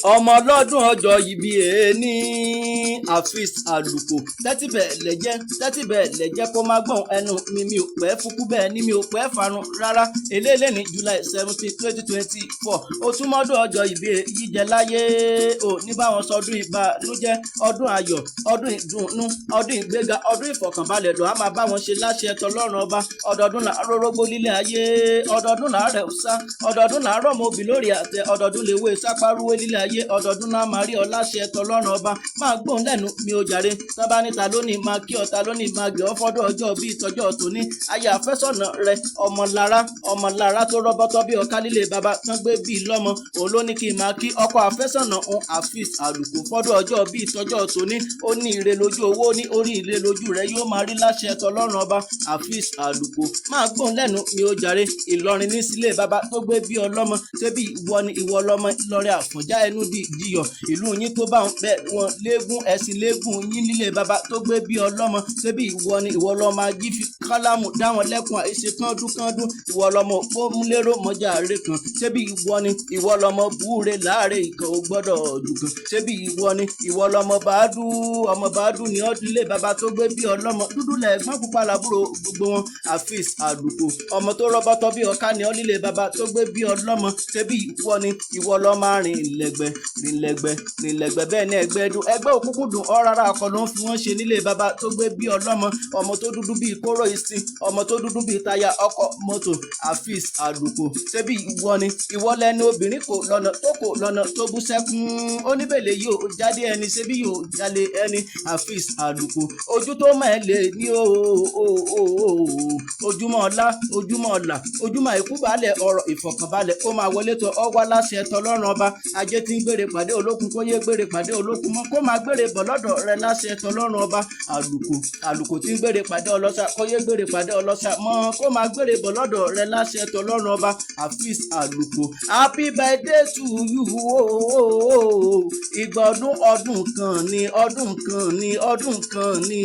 ọmọ ọlọ́dún ọjọ́ ìbí ẹni Afeez Àlùkò tẹ́tí bẹ́ẹ̀ lẹ́jẹ́ kó má gbọ́n ẹnu mi ò pẹ́ fukú bẹ́ẹ̀ ni mi ò pẹ́ farun rárá eléyìí ní July 17, 2024 ó túmọ̀dún ọjọ́ ìbí yíjẹ láyé ò ní báwọn sọdún ìbànújẹ́ ọdún ayọ̀ ọdún ìdùnnú ọdún ìgbéga ọdún ìfọ̀kànbalẹ̀ lọ́ á máa bá wọn ṣe láṣẹ tọlọ́run ọba ọdọọdún là ń rórógbó lílé ayé ọdọọdún là ń rẹ̀ ọ̀sá ọdọọdún là ń rọ̀ mọ́ obì lórí àtẹ ọdọọdún lè wé sápárúwé lílé ayé ọdọọdún náà máa rí ọ láṣẹ tọlọ́run ọba máa gbóhùn lẹ́nu mi ò jàre sábà níta lónìí máa kí ọ̀tá lónìí máa gẹ̀ ọ́ fọ́dún ọjọ́ bíi tọjọ́ tòní ayé àfẹ́sọ̀nà rẹ ọmọlára tó rọ́bọ́tọ́ bí ọ̀ká líle bàbá tán gbé bíi lọ́mọ òun ló ní kí n máa kí ọkọ àfẹ́sọ̀nà òun Afeez Àlùkò fọ́dún ọjọ́ bíi tọjọ́ tòní ó ní ire lójú owó ní orí ire lójú rẹ yóò máa rí láṣẹ tọlọ́run ọba Afeez Àlùkò máa gbóhùn lẹ́nu mi ò jàre Ìlọrin ní sílé bàbá tó gbé bí ọlọ́mọ ṣébí ìwọ ni ìwọ lọmọ Ìlọrin Àfọ̀njá ẹnu di ìjìyọ ìlú yín tó bá ń bẹ wọn léegun ẹ̀sìn léegun yín nílé bàbá tó gbé bí ọlọ́mọ ṣébí ìwọ ni ìwọ lọmọ ají fi kálámù dáwọn lẹ́kùn àìṣe kánjú ìwọ lọmọ òpómúlérò mọ́jà rẹ kan ṣébí ìwọ ni ìwọ lọmọ búure láàárẹ̀ ìkan ò gbọ́dọ̀ dùkan ṣébí ìwọ ni ìwọ lọmọ bàádù ní ọdún ilé bàbá tó gbé bí ọlọ́mọ dúdú lẹ́gbọ́n pupa làbúrò gbogbo wọn Afeez Àlùkò ọmọ tó rọ́bọ́tọ́ bí ọ̀ká ní ọlílé bàbá tó gbé bí ọlọ́mọ ṣébí ìwọ ni ìwọ lọmọ rìn lẹ́gbẹ́ bẹ́ẹ̀ ni ẹgbẹ́ òkúkú dùn ọ́ rárá akọ ló ń fi wọ́n ṣe nílé bàbá tó gbé bí ọlọ́mọ ọmọ tó dúdú bíi kóró ìsìn ọmọ tó dúdú bíi táyà ọkọ̀ mọ́tò Afeez Àlùkò ṣébí ìwọ ni ìwọ lẹni obìnrin kò lọ́nà tó bú sẹ́kún oníbèlè yóò jáde ẹni ṣébí yóò jalè ẹni Afeez Àlùkò ojú tó mọ̀ ẹ́ lè ní ojúmọ́ ọlá ojúmọ́ àìkú balẹ̀ ọ̀rọ̀ ìfọ̀kànbalẹ̀ ó máa wọlé tó ọ wá láṣẹ tọlọ́run ọba ajé tí ń gbére pàdé olókun kó yé gbére pàdé olókun mọ́ kó máa gbére bọ̀ lọ́dọ̀ rẹ láṣẹ tọlọ́run ọba Àlùkò tí ń gbére pàdé ọlọ́ṣà kó yé gbére pàdé ọlọ́ṣà mọ́ kó máa gbére bọ̀ lọ́dọ̀ rẹ láṣẹ tọlọ́run ọba Afeez Àlùkò happy birthday to you ìgbà ọdún kan ni.